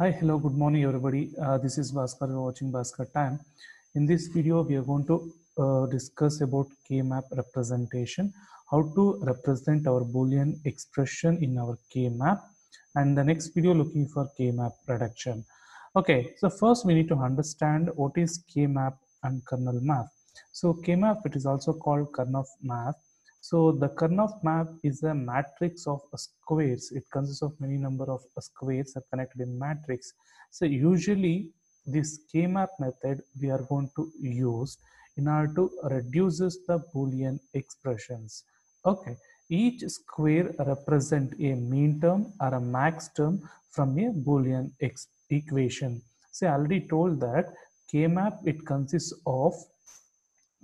Hi, hello, good morning, everybody. This is Bhaskar. You're watching Bhaskar Time. In this video, we are going to discuss about K-map representation, how to represent our Boolean expression in our K-map, and the next video looking for K-map reduction. Okay, so first we need to understand what is K-map and kernel map. So K-map, it is also called kernel map. So the kernel map is a matrix of squares. It consists of many number of squares are connected in matrix. So usually this K-map method we are going to use in order to reduces the Boolean expressions. Okay, each square represent a mean term or a max term from a Boolean equation. So I already told that K-map it consists of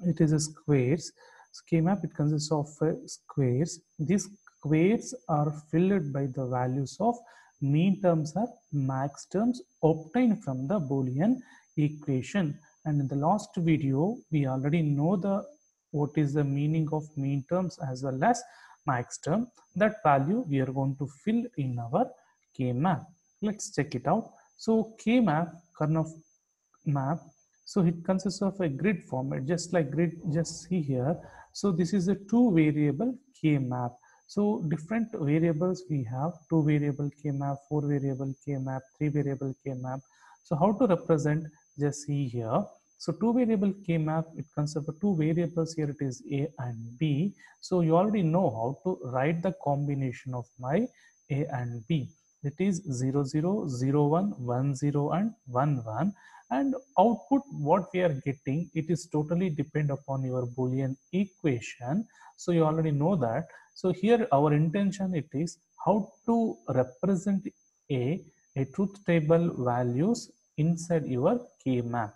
it is a squares. K-map it consists of squares. These squares are filled by the values of mean terms or max terms obtained from the Boolean equation. And in the last video, we already know the what is the meaning of mean terms as well as max term. That value we are going to fill in our K-map. Let's check it out. So K-map, kernel map, so it consists of a grid format, just like grid, just see here. So this is a two variable K map. So different variables we have, two variable K map, four variable K map, three variable K map. So how to represent, just see here. So two variable K map, it consists of two variables here, it is A and B. So you already know how to write the combination of my A and B. It is 0, 0, 0, 1, 1, 0 and 1, 1. And output what we are getting, it is totally depend upon your Boolean equation. So you already know that. So here our intention it is how to represent a truth table values inside your K map.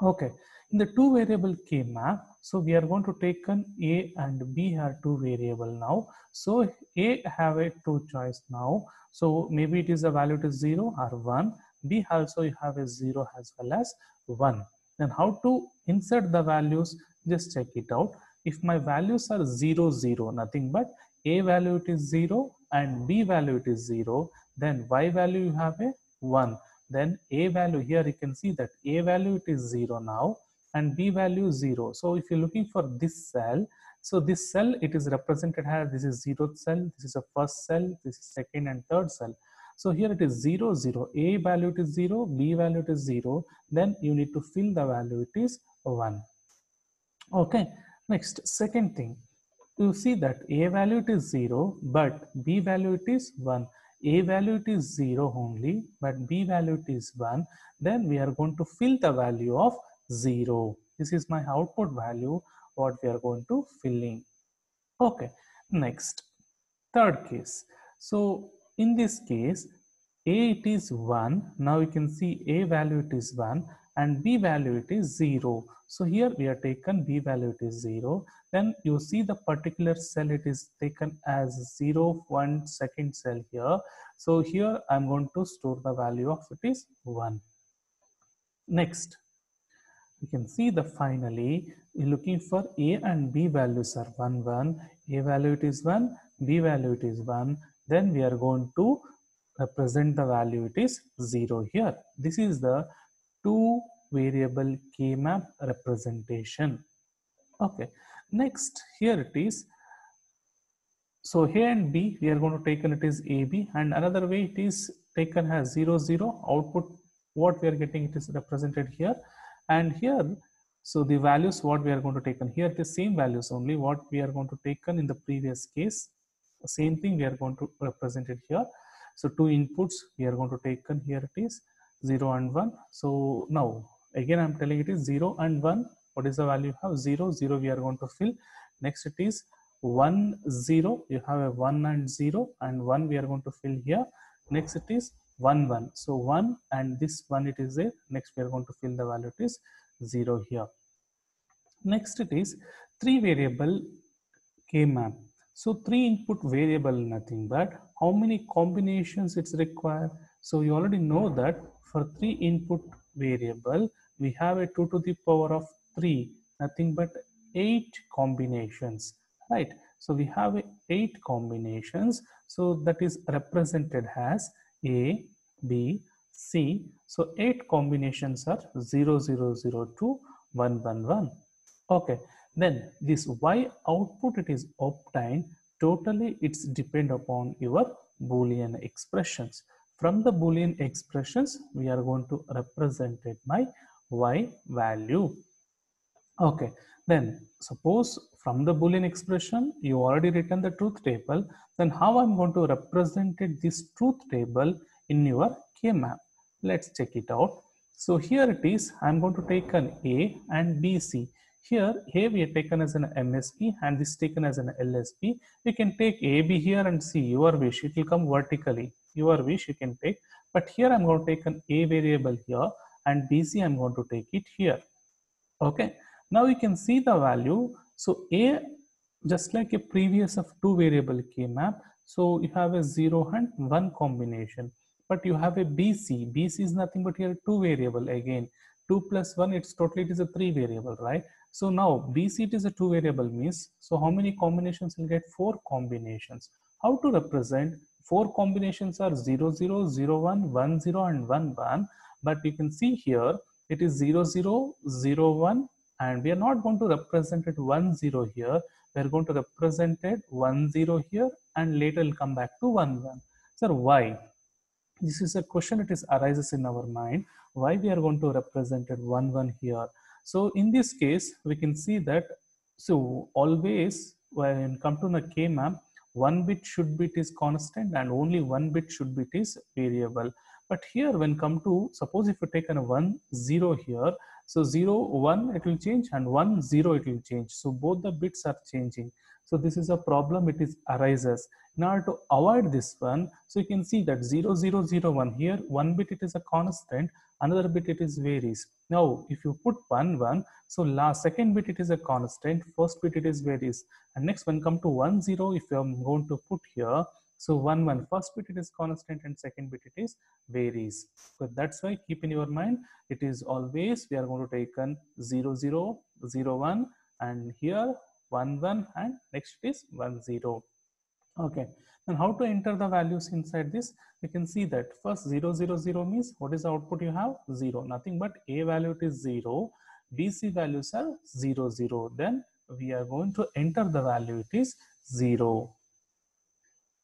Okay, in the two variable K map, so we are going to take an A and B are two variable now. So A have a two choice now. So maybe it is a value to 0 or 1. B also you have a 0 as well as 1. Then how to insert the values? Just check it out. If my values are 0, 0, nothing but A value it is 0 and B value it is 0, then Y value you have a 1. Then A value, here you can see that A value it is 0 now and B value 0. So if you're looking for this cell, so this cell it is represented as this is 0th cell, this is a first cell, this is second and third cell. So here it is 0, 0, A value it is 0, B value it is 0, then you need to fill the value it is 1. Okay, next, second thing, you see that A value it is 0, but B value it is 1. A value it is 0 only, but B value it is 1. Then we are going to fill the value of 0. This is my output value, what we are going to fill in. Okay, next, third case. So in this case, A it is 1. Now you can see A value it is 1 and B value it is 0. So here we are taken B value it is 0. Then you see the particular cell it is taken as 0, 1 second cell here. So here I'm going to store the value of it is 1. Next, you can see the finally you're looking for A and B values are 1, 1. A value it is 1, B value it is 1. Then we are going to represent the value it is 0 here. This is the two variable K map representation. Okay, next here it is. So A and B we are going to take it is AB, and another way it is taken as 0, 0. Output what we are getting it is represented here, and here so the values what we are going to take in here the same values only what we are going to taken in the previous case. The same thing we are going to represent it here. So two inputs we are going to take in here it is 0 and 1. So now again I'm telling it is 0 and 1. What is the value you have? 0, 0 we are going to fill. Next it is 1, 0. You have a 1 and 0 and 1 we are going to fill here. Next it is 1, 1. So 1 and this 1 it is there. Next we are going to fill the value it is 0 here. Next it is three variable K map. So three input variable nothing but how many combinations it's required. So you already know that for three input variable we have a 2 to the power of 3 nothing but 8 combinations, right? So we have 8 combinations. So that is represented as A, B, C. So 8 combinations are 0, 0, 0, 2, 1, 1, 1. Okay, then this Y output it is obtained totally it's depend upon your Boolean expressions. From the Boolean expressions, we are going to represent it by Y value. Okay, then suppose from the Boolean expression, you already written the truth table, then how I'm going to represent it, this truth table in your K-map? Let's check it out. So here it is, I'm going to take an A and BC. Here, A we have taken as an MSB and this taken as an LSB. You can take AB here and C, your wish, it will come vertically. Your wish you can take, but here I'm going to take an A variable here and BC I'm going to take it here. Okay, now you can see the value. So A, just like a previous of two variable K map, so you have a 0 and 1 combination, but you have a BC. BC is nothing but here two variable again. 2 plus 1, it's totally it is a 3 variable, right? So now BC it is a 2 variable means, so how many combinations will get? 4 combinations. How to represent? 4 combinations are 0, 0, 0, 1, 1, 0 and 1, 1. But you can see here it is 0, 0, 0, 1 and we are not going to represent it 1, 0 here. We are going to represent it 1, 0 here and later will come back to 1, 1. Sir, why? This is a question that is arises in our mind. Why we are going to represent it 1, 1 here? So in this case, we can see that, so always when come to the K map, one bit should be is constant and only one bit should be is variable. But here when come to, suppose if you take a 1, 0 here, so 0, 1 it will change and 1, 0 it will change. So both the bits are changing. So this is a problem it is arises. In order to avoid this one, so you can see that 0, 0, 0, 1 here, one bit it is a constant, another bit it is varies. Now if you put 1, 1, so last second bit it is a constant, first bit it is varies. And next when come to 1, 0, if you are going to put here, so 1, 1, first bit it is constant and second bit it is varies. So that's why keep in your mind, it is always we are going to take 0, 0, 0, 1 and here 1, 1 and next is 1, 0. Okay, then how to enter the values inside this? You can see that first 0, 0, 0 means what is the output you have? 0, nothing but A value it is 0, BC values are 0, 0. Then we are going to enter the value it is 0.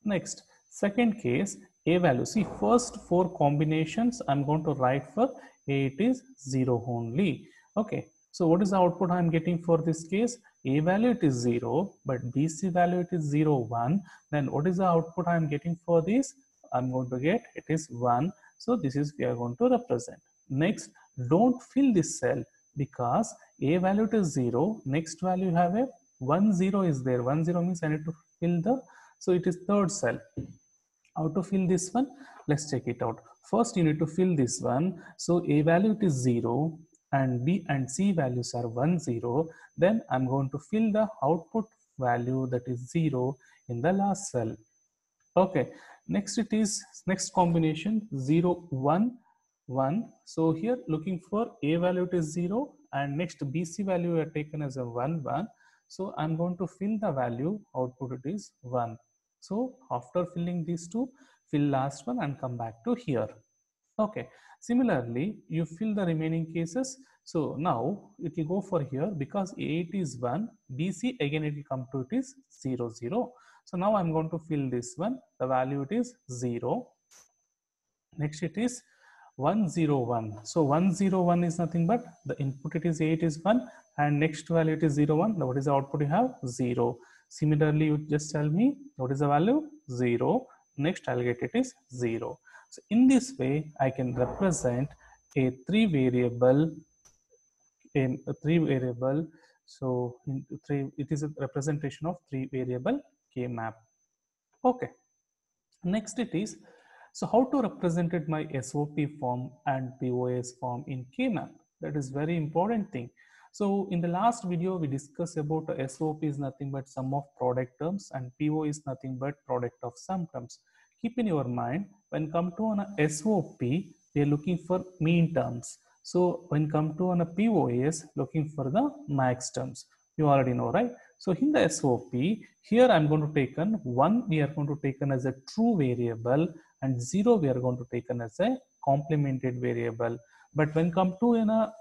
Next, second case, A value. See, first 4 combinations I'm going to write for A it is 0 only. Okay, so what is the output I'm getting for this case? A value it is 0, but BC value it is 0, 1. Then what is the output I'm getting for this? I'm going to get it is 1. So this is we are going to represent. Next, don't fill this cell because A value it is 0. Next value you have a 1, 0 is there. 1, 0 means I need to fill the, so it is third cell. How to fill this one? Let's check it out. First you need to fill this one. So A value it is 0 and B and C values are 1, 0. Then I'm going to fill the output value that is 0 in the last cell. Okay, next it is next combination 0, 1, 1. So here looking for A value it is 0 and next BC value are taken as a 1, 1. So I'm going to fill the value, output it is 1. So after filling these two, fill last one and come back to here. Okay, similarly, you fill the remaining cases. So now it will go for here because A8 is 1, BC again it will come to it is 0, 0. So now I'm going to fill this one, the value it is 0. Next it is 1, 0, 1. So 1, 0, 1 is nothing but the input it is 8 is 1 and next value it is 0, 1. Now what is the output you have? 0. Similarly, you just tell me what is the value? 0. Next I'll get it is 0. So in this way, I can represent a three variable. So it is a representation of 3 variable K map. Okay. Next it is, so how to represent it my SOP form and POS form in K-map? That is very important thing. So in the last video, we discussed about SOP is nothing but sum of product terms and PO is nothing but product of sum terms. Keep in your mind, when come to an SOP, we are looking for mean terms. So when come to an POS, looking for the max terms. You already know, right? So in the SOP, here I'm going to take one, we are going to take as a true variable and 0 we are going to take as a complemented variable. But when come to in a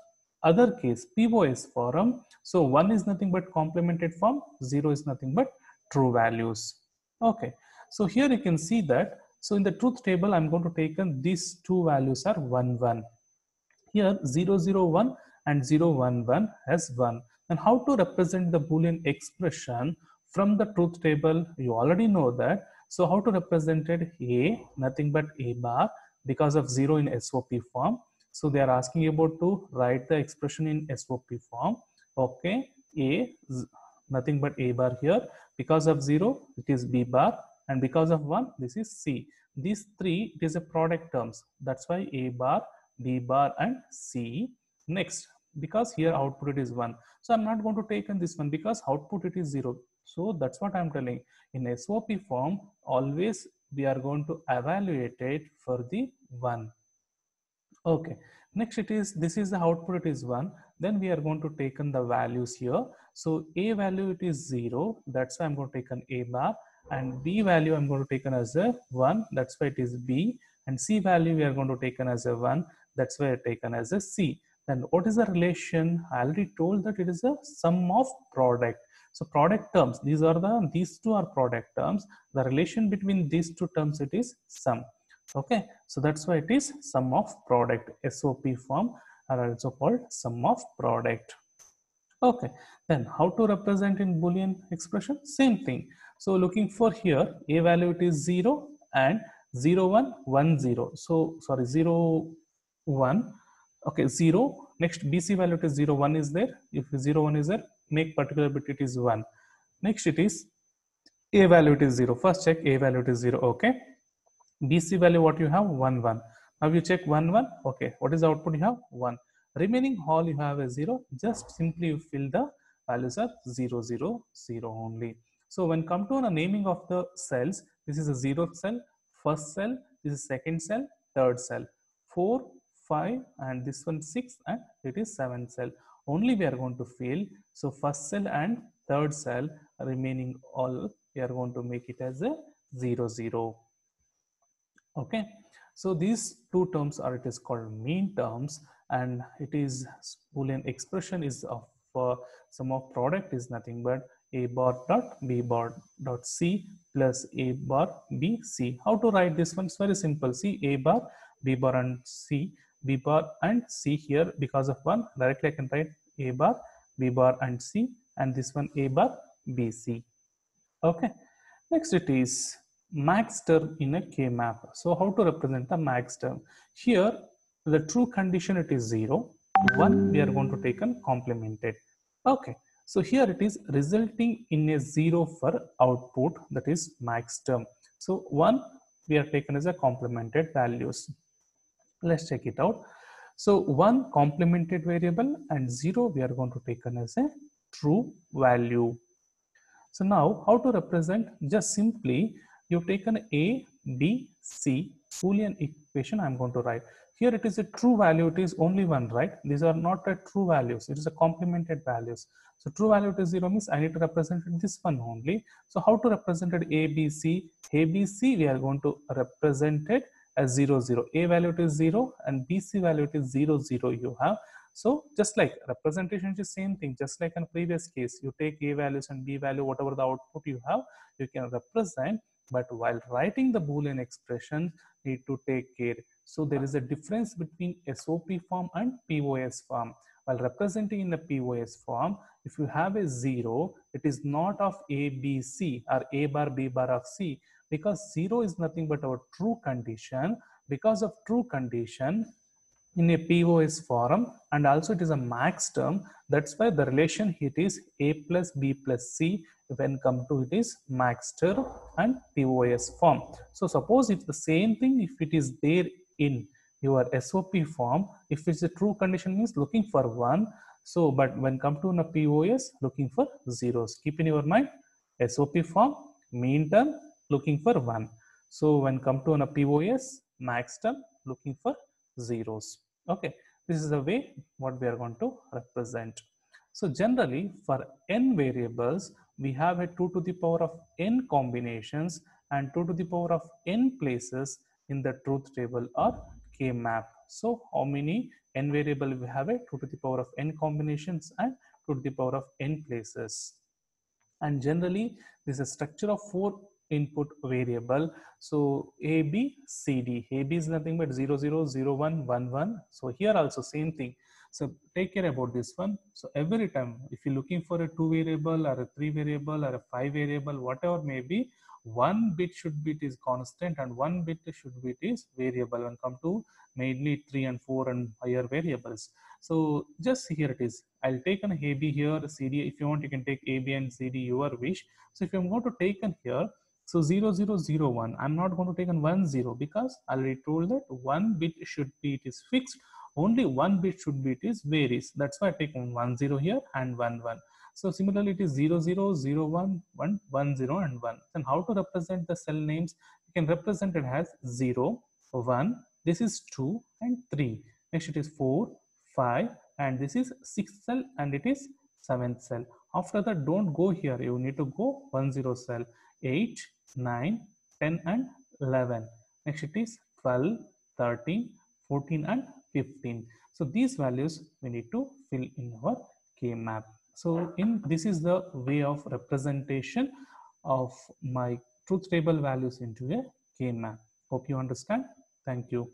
other case, POS form, so 1 is nothing but complemented form, 0 is nothing but true values. Okay, so here you can see that, so in the truth table, I'm going to take in these two values are 1, 1. Here 0, 0, 1 and 0, 1, 1 has 1. And how to represent the Boolean expression from the truth table? You already know that. So how to represent it? A, nothing but A bar because of 0 in SOP form. So they are asking you about to write the expression in SOP form. Okay, A, nothing but A bar here. Because of 0, it is B bar. And because of 1, this is C. These three, it is a product terms. That's why A bar, B bar and C. Next, because here output it is 1. So I'm not going to take in this one because output it is 0. So that's what I'm telling. In SOP form, always we are going to evaluate it for the 1. Okay, next it is, this is the output, it is 1. Then we are going to take in the values here. So A value it is 0. That's why I'm going to take an A bar. And B value I'm going to take as a 1. That's why it is B. And C value we are going to take as a 1. That's why I taken as a C. Then what is the relation? I already told that it is a sum of product. So product terms, these two are product terms. The relation between these two terms, it is sum. Okay, so that's why it is sum of product. SOP form are also called sum of product. Okay, then how to represent in Boolean expression? Same thing. So looking for here, A value it is 0 and 0, 1, 1, 0. So sorry, 0, 1. Okay, 0. Next BC value it is 0, 1 is there. If 0, 1 is there, make particular bit it is 1. Next it is A value it is 0. First check A value it is 0. Okay. BC value what you have? 1, 1. Now you check 1, 1. Okay. What is the output you have? 1. Remaining all you have a 0. Just simply you fill the values are 0, 0, 0 only. So when come to the naming of the cells, this is a 0th cell, first cell, this is second cell, third cell, 4, 5 and this one 6 and it is 7th cell. Only we are going to fill. So first cell and third cell, remaining all we are going to make it as a 0, 0. Okay, so these two terms are, it is called mean terms, and it is Boolean expression is of sum of product is nothing but A bar dot B bar dot C plus A bar B C. How to write this one? It's very simple. See, A bar, B bar and C, B bar and C here because of 1. Directly I can write A bar, B bar and C, and this one A bar B C. Okay, next it is max term in a K-map. So how to represent the max term? Here, the true condition it is 0. 1 we are going to take and complemented. Okay, so here it is resulting in a 0 for output, that is max term. So 1 we are taken as a complemented values. Let's check it out. So 1 complemented variable and 0 we are going to take as a true value. So now how to represent? Just simply you've taken A, B, C Boolean equation. I'm going to write here it is a true value, it is only 1, right? These are not a true values, it is a complemented values. So true value it is 0 means I need to represent this one only. So how to represent it? A, B, C. A, B, C we are going to represent it as 0, 0. A value it is 0 and BC value it is 0, 0 you have. So just like representation is the same thing, just like in previous case, you take A values and B value, whatever the output you have, you can represent. But while writing the Boolean expression, need to take care. So there is a difference between SOP form and POS form. While representing in the POS form, if you have a 0, it is not of A, B, C or A bar, B bar of C, because 0 is nothing but our true condition. Because of true condition, in a POS form, and also it is a max term. That's why the relation it is A plus B plus C when come to it is max term and POS form. So suppose it's the same thing if it is there in your SOP form, if it's a true condition means looking for 1. So but when come to a POS, looking for zeros. Keep in your mind, SOP form, mean term, looking for 1. So when come to a POS, max term, looking for zeros. Okay, this is the way what we are going to represent. So generally for n variables, we have a 2 to the power of n combinations and 2 to the power of n places in the truth table or K map. So how many n variable we have? A 2 to the power of n combinations and 2 to the power of n places. And generally this is a structure of 4 input variable. So a b c d, a b is nothing but 0 0 0 1 1 1. So here also same thing. So take care about this one. So every time if you're looking for a 2 variable or a 3 variable or a 5 variable, whatever may be, one bit should be it is constant and one bit should be it is variable when come to mainly 3 and 4 and higher variables. So just here it is. I'll take an AB here, CD. If you want, you can take AB and CD, your wish. So if I'm going to take an here, so 0 0 0 1, I'm not going to take an 1 0 because I already told that one bit should be it is fixed. Only one bit should be it is varies. That's why I take 1 0 here and 1 1. So similarly, it is 0 0 0 1 1 1 0 and 1. Then how to represent the cell names? You can represent it as 0 1. This is 2 and 3. Next it is 4 5, and this is 6th cell and it is 7th cell. After that, don't go here, you need to go 1 0 cell. 8 9 10 and 11. Next it is 12 13 14 and 15. So these values we need to fill in our K map. So in this is the way of representation of my truth table values into a K map. Hope you understand. Thank you.